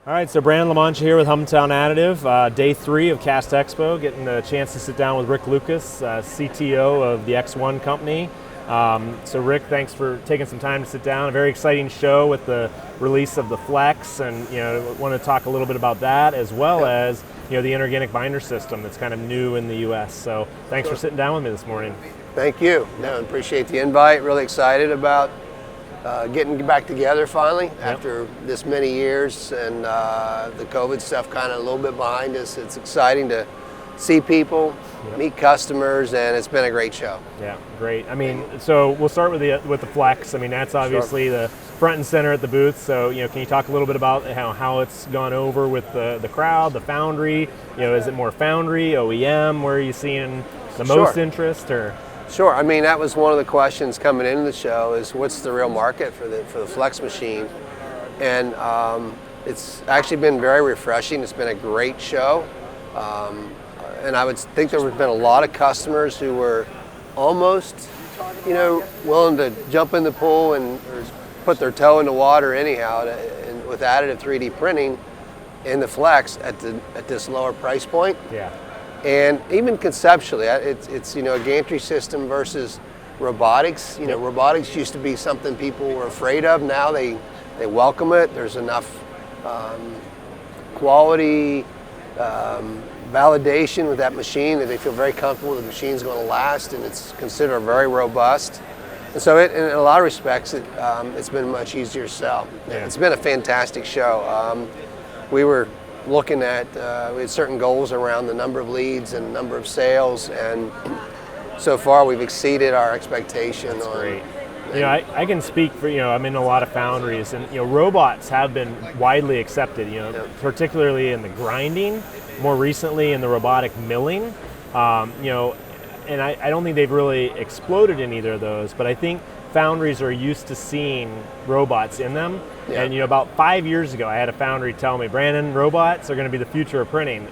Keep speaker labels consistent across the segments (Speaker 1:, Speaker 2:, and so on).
Speaker 1: All right, so Brandon Lamoncha here with Humtown Additive, day 3 of CastExpo, getting a chance to sit down with Rick Lucas, CTO of the ExOne company. So Rick, thanks for taking some time to sit down. A very exciting show with the release of the Flex, and want to talk a little bit about that as well as the inorganic binder system that's kind of new in the U.S. So thanks for sitting down with me this morning.
Speaker 2: Thank you. No, appreciate the invite. Really excited about getting back together finally after this many years, and the COVID stuff kind of a little bit behind us. It's exciting to see people, meet customers, and it's been a great show.
Speaker 1: Yeah, great. I mean, so we'll start with the Flex. I mean, that's obviously the front and center at the booth. So can you talk a little bit about how it's gone over with the crowd, the foundry? Is it more foundry, OEM? Where are you seeing the most interest? Or
Speaker 2: Sure. I mean, that was one of the questions coming into the show: is what's the real market for the Flex machine? And it's actually been very refreshing. It's been a great show, and I would think there have been a lot of customers who were almost, willing to jump in the pool and or put their toe in the water anyhow, and with additive 3D printing in the Flex at this lower price point.
Speaker 1: Yeah.
Speaker 2: And even conceptually, it's a gantry system versus robotics. Robotics used to be something people were afraid of. Now they welcome it. There's enough quality validation with that machine that they feel very comfortable the machine's going to last, and it's considered very robust. And so in a lot of respects, it's been much easier to sell.
Speaker 1: Yeah.
Speaker 2: It's been a fantastic show. We were looking at, we had certain goals around the number of leads and number of sales, and so far we've exceeded our expectation.
Speaker 1: That's great. I can speak for, I'm in a lot of foundries, and robots have been widely accepted, particularly in the grinding, more recently in the robotic milling, and I don't think they've really exploded in either of those, but I think foundries are used to seeing robots in them. Yeah. And about 5 years ago, I had a foundry tell me, Brandon, robots are going to be the future of printing,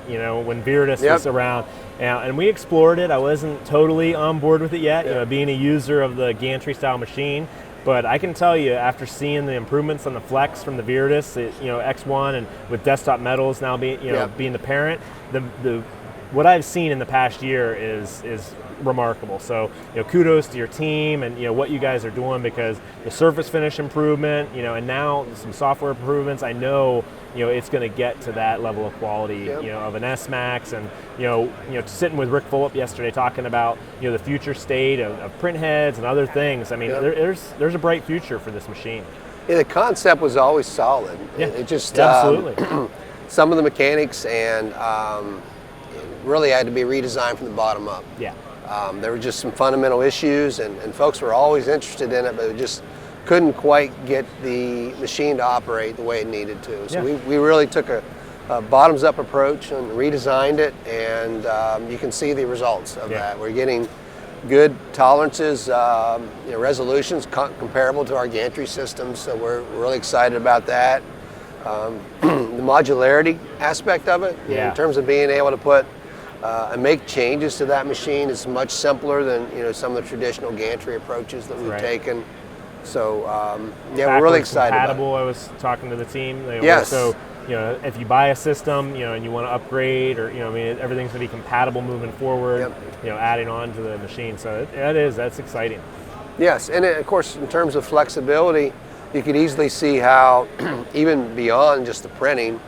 Speaker 1: when Viridis was around. And we explored it. I wasn't totally on board with it yet, being a user of the gantry style machine. But I can tell you, after seeing the improvements on the Flex from the Viridis, ExOne, and with Desktop Metals now being, being the parent, what I've seen in the past year is remarkable. So kudos to your team and what you guys are doing, because the surface finish improvement, and now some software improvements. I know it's going to get to that level of quality, of an S-Max, and sitting with Rick Fulop yesterday talking about the future state of print heads and other things. I mean, there's a bright future for this machine.
Speaker 2: Yeah, the concept was always solid.
Speaker 1: Yeah,
Speaker 2: it just
Speaker 1: absolutely.
Speaker 2: Some of the mechanics and really had to be redesigned from the bottom up.
Speaker 1: Yeah.
Speaker 2: There were just some fundamental issues, and folks were always interested in it, but it just couldn't quite get the machine to operate the way it needed to. So we really took a bottoms-up approach and redesigned it, and you can see the results of that. We're getting good tolerances, resolutions comparable to our gantry systems, so we're really excited about that. The modularity aspect of it, in terms of being able to put and make changes to that machine, is much simpler than some of the traditional gantry approaches that we've taken. So we're really excited
Speaker 1: compatible,
Speaker 2: about it.
Speaker 1: I was talking to the team.
Speaker 2: Yes.
Speaker 1: So if you buy a system, and you want to upgrade, or everything's going to be compatible moving forward. Adding on to the machine. So that's exciting.
Speaker 2: Yes, and of course, in terms of flexibility, you could easily see how even beyond just the printing,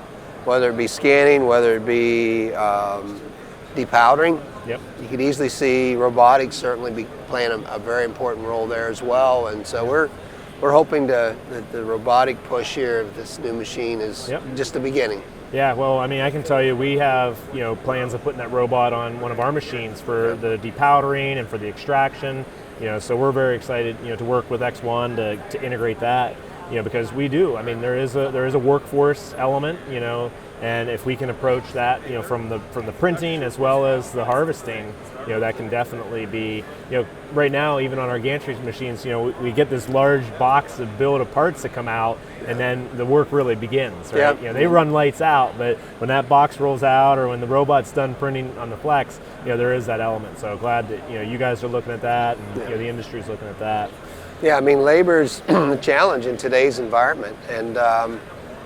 Speaker 2: whether it be scanning, whether it be depowdering, you could easily see robotics certainly be playing a very important role there as well. And so we're hoping that the robotic push here of this new machine is just the beginning.
Speaker 1: Yeah, well, I mean, I can tell you, we have plans of putting that robot on one of our machines for the depowdering and for the extraction. So we're very excited, to work with ExOne to integrate that, because we do. I mean, there is a workforce element, and if we can approach that, from the printing as well as the harvesting, that can definitely be, right now, even on our gantry machines, we get this large box of build of parts that come out, and then the work really begins, right? They run lights out, but when that box rolls out, or when the robot's done printing on the Flex, there is that element. So glad that you guys are looking at that, and the industry's looking at that.
Speaker 2: Yeah, I mean, labor's a challenge in today's environment, and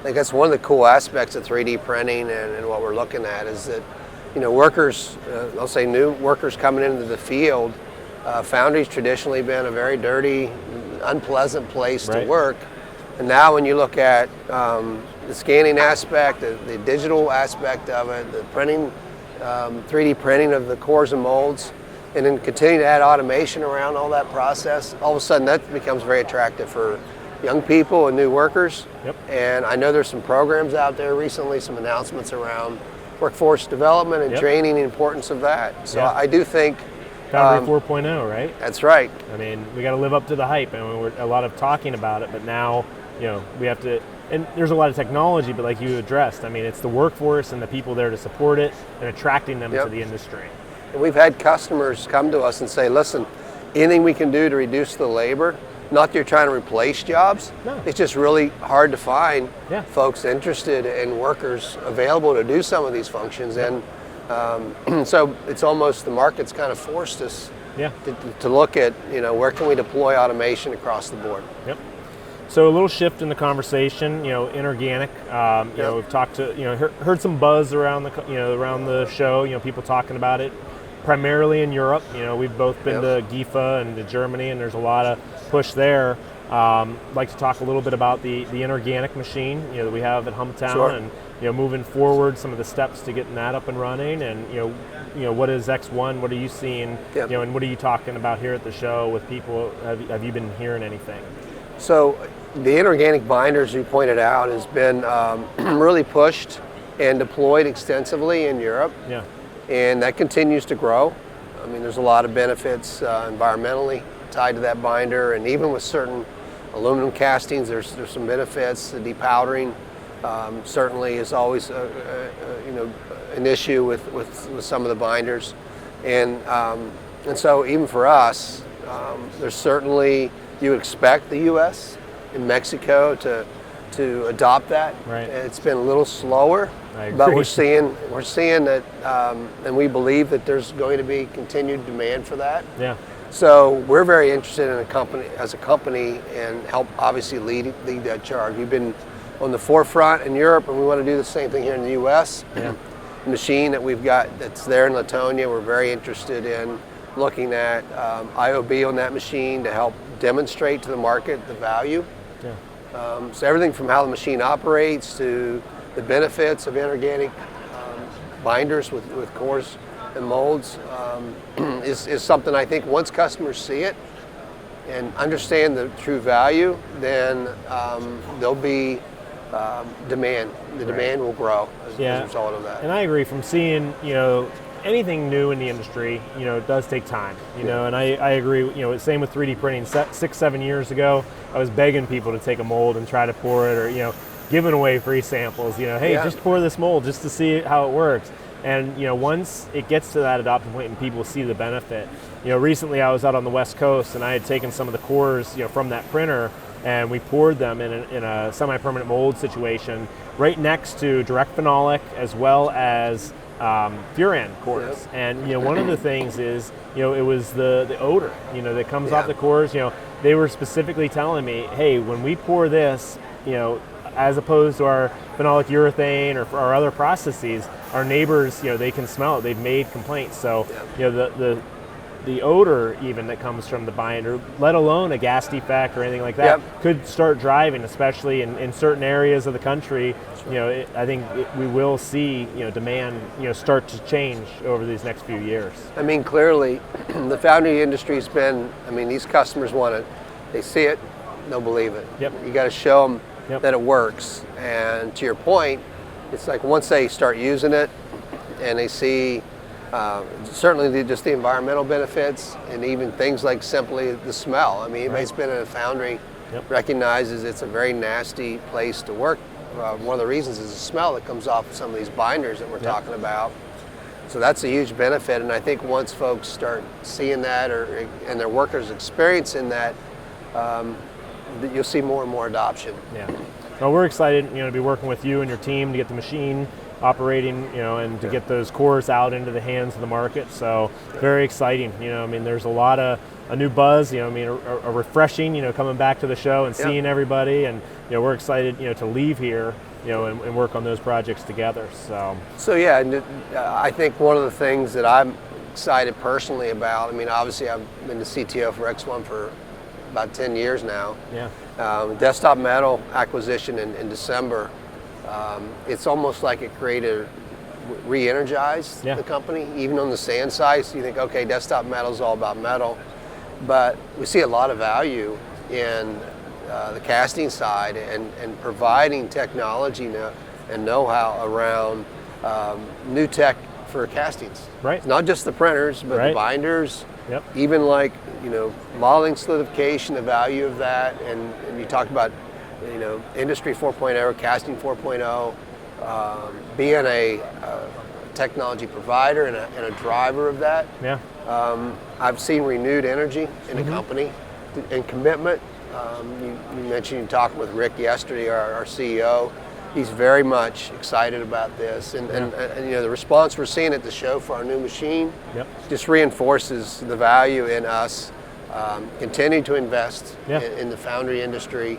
Speaker 2: think that's one of the cool aspects of 3D printing and what we're looking at is that, workers, I'll say new workers coming into the field, foundries traditionally been a very dirty, unpleasant place to work. And now when you look at the scanning aspect, the digital aspect of it, the printing, 3D printing of the cores and molds, and then continue to add automation around all that process, all of a sudden that becomes very attractive for young people and new workers. And I know there's some programs out there recently, some announcements around workforce development and training, the importance of that. So I do think
Speaker 1: Foundry 4.0, right?
Speaker 2: That's right.
Speaker 1: I mean, we got to live up to the hype, and we're a lot of talking about it, but now, we have to, and there's a lot of technology, but like you addressed, I mean, it's the workforce and the people there to support it and attracting them to the industry.
Speaker 2: And we've had customers come to us and say, listen, anything we can do to reduce the labor, not that you're trying to replace jobs, it's just really hard to find folks interested and workers available to do some of these functions. And so it's almost the market's kind of forced us to look at, where can we deploy automation across the board.
Speaker 1: So a little shift in the conversation, inorganic. We've talked to, heard some buzz around the show. People talking about it, primarily in Europe. We've both been to GIFA and to Germany, and there's a lot of push there. Like to talk a little bit about the inorganic machine, that we have at Humtown, and moving forward, some of the steps to getting that up and running, and what is ExOne? What are you seeing? And what are you talking about here at the show with people? Have you been hearing anything?
Speaker 2: So the inorganic binders you pointed out has been really pushed and deployed extensively in Europe, and that continues to grow. I mean, there's a lot of benefits environmentally tied to that binder, and even with certain aluminum castings, there's some benefits. The depowdering certainly is always an issue with some of the binders, and so even for us, there's certainly, you expect the U.S. and Mexico to adopt that. It's been a little slower, but we're seeing that, and we believe that there's going to be continued demand for that. So we're very interested in as a company, and help obviously lead that charge. We've been on the forefront in Europe, and we want to do the same thing here in the U.S. The machine that we've got that's there in Latonia, we're very interested in looking at IOB on that machine to help demonstrate to the market the value. So everything from how the machine operates to the benefits of inorganic binders with cores and molds is something I think once customers see it and understand the true value, then there'll be demand. The demand will grow as a result of that.
Speaker 1: And I agree, from seeing, anything new in the industry, it does take time, and I agree, same with 3D printing. 6-7 years ago, I was begging people to take a mold and try to pour it, or, giving away free samples, hey, just pour this mold just to see how it works. And, once it gets to that adoption point and people see the benefit, recently I was out on the West Coast and I had taken some of the cores, from that printer, and we poured them in a semi-permanent mold situation right next to direct phenolic as well as Furan cores. And one of the things is, it was the odor, that comes off the cores. They were specifically telling me, hey, when we pour this, as opposed to our phenolic urethane or our other processes, our neighbors, they can smell it. They've made complaints. So, the odor even that comes from the binder, let alone a gas defect or anything like that, could start driving, especially in certain areas of the country. I think we will see, demand, start to change over these next few years.
Speaker 2: I mean, clearly, the foundry industry's been, these customers want it. They see it, they'll believe it. You got to show them that it works. And to your point, it's like once they start using it and they see certainly just the environmental benefits, and even things like simply the smell. Anybody's been in a foundry recognizes it's a very nasty place to work. One of the reasons is the smell that comes off of some of these binders that we're talking about. So that's a huge benefit, and I think once folks start seeing that, and their workers experiencing that, you'll see more and more adoption.
Speaker 1: Well, we're excited, to be working with you and your team to get the machine operating, and to get those cores out into the hands of the market. So very exciting. There's a new buzz. A refreshing. Coming back to the show and seeing everybody, and we're excited. To leave here, and work on those projects together.
Speaker 2: So yeah, and I think one of the things that I'm excited personally about, I mean, obviously I've been the CTO for ExOne for about 10 years now.
Speaker 1: Yeah.
Speaker 2: Desktop Metal acquisition in December, it's almost like it created, re-energized the company. Even on the sand side, so you think, okay, Desktop Metal is all about metal, but we see a lot of value in the casting side and providing technology and know-how around new tech for castings.
Speaker 1: Right.
Speaker 2: It's not just the printers, but the binders, even like, modeling solidification, the value of that, and you talk about, Industry 4.0, casting 4.0, being a technology provider and a driver of that.
Speaker 1: Yeah.
Speaker 2: I've seen renewed energy in the company and commitment. You mentioned you talking with Rick yesterday, our CEO. He's very much excited about this, and the response we're seeing at the show for our new machine just reinforces the value in us continuing to invest in the foundry industry,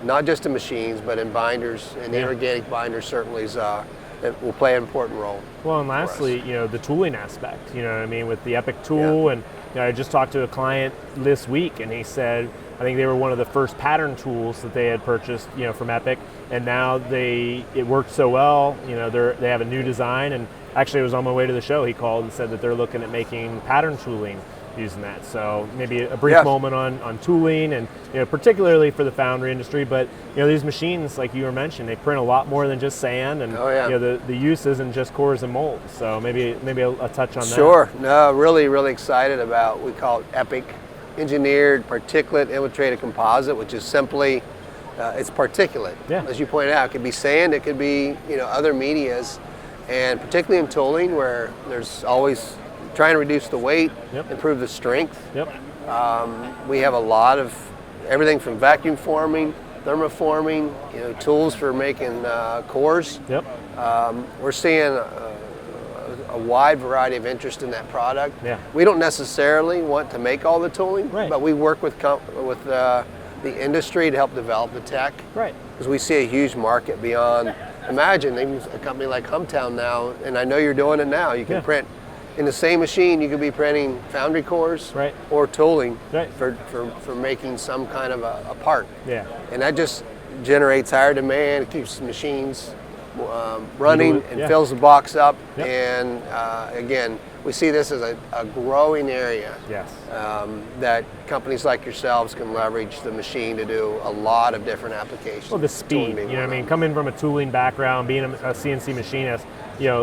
Speaker 2: not just in machines, but in binders, and the inorganic binders certainly that will play an important role.
Speaker 1: Well, and lastly, the tooling aspect, with the Epic tool, and I just talked to a client this week, and he said, I think they were one of the first pattern tools that they had purchased, from Epic, and now it worked so well, they have a new design, and actually I was on my way to the show, he called and said that they're looking at making pattern tooling using that. So maybe a brief moment on tooling, and particularly for the foundry industry, but these machines, like you were mentioning, they print a lot more than just sand, and the use isn't just cores and molds. So maybe a touch on that.
Speaker 2: Sure. No, really, really excited about what we call Epic engineered particulate infiltrated composite, which is simply it's particulate. As you pointed out, it could be sand, it could be other medias, and particularly in tooling where there's always trying to reduce the weight, improve the strength. We have a lot of everything from vacuum forming, thermoforming, tools for making cores. We're seeing a wide variety of interest in that product. We don't necessarily want to make all the tooling, but we work with the industry to help develop the tech. Because we see a huge market beyond. Imagine a company like Humtown now, and I know you're doing it now. You can print. In the same machine, you could be printing foundry cores or tooling for making some kind of a part. And that just generates higher demand. It keeps machines running and fills the box up. And again, we see this as a growing area that companies like yourselves can leverage the machine to do a lot of different applications.
Speaker 1: Well, the speed, coming from a tooling background, being a CNC machinist,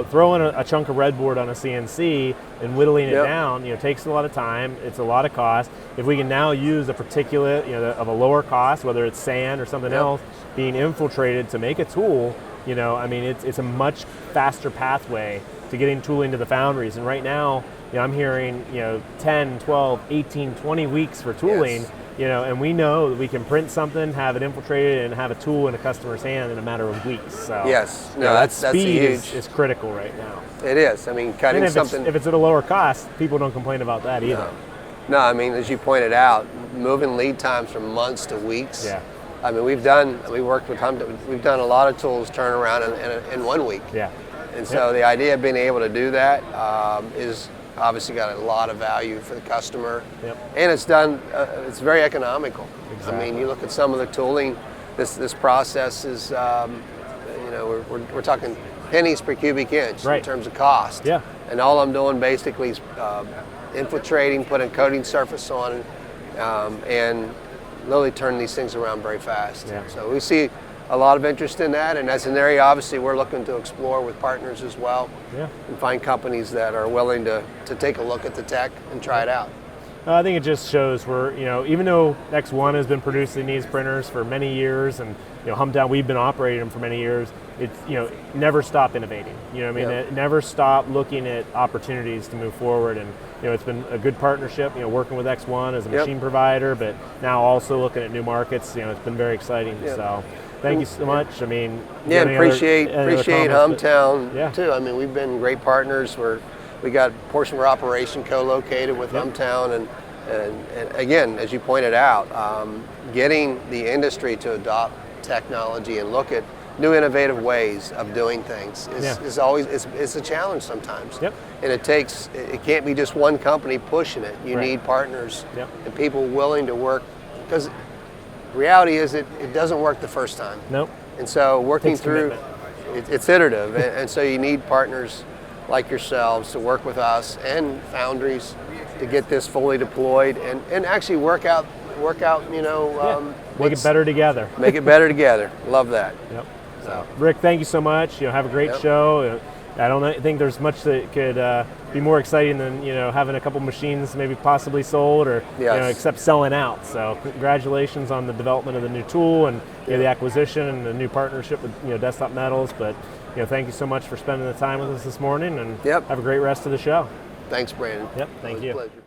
Speaker 1: throwing a chunk of breadboard on a CNC and whittling it down, takes a lot of time. It's a lot of cost. If we can now use a particulate, of a lower cost, whether it's sand or something else, being infiltrated to make a tool, it's a much faster pathway to getting tooling to the foundries. And right now, I'm hearing, 10, 12, 18, 20 weeks for tooling. And we know that we can print something, have it infiltrated, and have a tool in a customer's hand in a matter of weeks. So
Speaker 2: that's
Speaker 1: speed
Speaker 2: huge.
Speaker 1: is critical right now.
Speaker 2: It is. Cutting something.
Speaker 1: If it's at a lower cost, people don't complain about that either.
Speaker 2: No, as you pointed out, moving lead times from months to weeks. We worked with Humtown. We've done a lot of tools turn around in 1 week. And so the idea of being able to do that is obviously got a lot of value for the customer, and it's done. It's very economical. You look at some of the tooling. This process is, we're talking pennies per cubic inch in terms of cost. And all I'm doing basically is infiltrating, putting coating surface on, and literally turning these things around very fast. So we see a lot of interest in that, and that's an area obviously we're looking to explore with partners as well, and find companies that are willing to take a look at the tech and try it out.
Speaker 1: I think it just shows we're, even though ExOne has been producing these printers for many years, and Humtown, we've been operating them for many years, it's, never stop innovating. It never stop looking at opportunities to move forward, and it's been a good partnership, working with ExOne as a machine provider, but now also looking at new markets. It's been very exciting. So thank you so much.
Speaker 2: Appreciate Humtown too. We've been great partners. We got a portion of our operation co-located with Humtown, and again, as you pointed out, getting the industry to adopt technology and look at new innovative ways of doing things
Speaker 1: Yeah.
Speaker 2: is always it's a challenge sometimes.
Speaker 1: Yep.
Speaker 2: And it can't be just one company pushing it. You
Speaker 1: Right.
Speaker 2: need partners
Speaker 1: Yep.
Speaker 2: and people willing to work, because reality is it doesn't work the first time.
Speaker 1: Nope.
Speaker 2: And so working
Speaker 1: Takes
Speaker 2: through
Speaker 1: commitment.
Speaker 2: it's iterative, and so you need partners like yourselves to work with us and foundries to get this fully deployed and actually work out
Speaker 1: Make it better together.
Speaker 2: make it better together. Love that.
Speaker 1: Yep.
Speaker 2: So
Speaker 1: Rick, thank you so much. Have a great
Speaker 2: Yep.
Speaker 1: show. I don't think there's much that could be more exciting than having a couple machines maybe possibly sold or
Speaker 2: Yes.
Speaker 1: except selling out. So congratulations on the development of the new tool and the acquisition and the new partnership with Desktop Metals. But thank you so much for spending the time with us this morning, and
Speaker 2: Yep.
Speaker 1: have a great rest of the show.
Speaker 2: thanks, Brandon.
Speaker 1: Yep, thank
Speaker 2: It was
Speaker 1: you.
Speaker 2: a pleasure.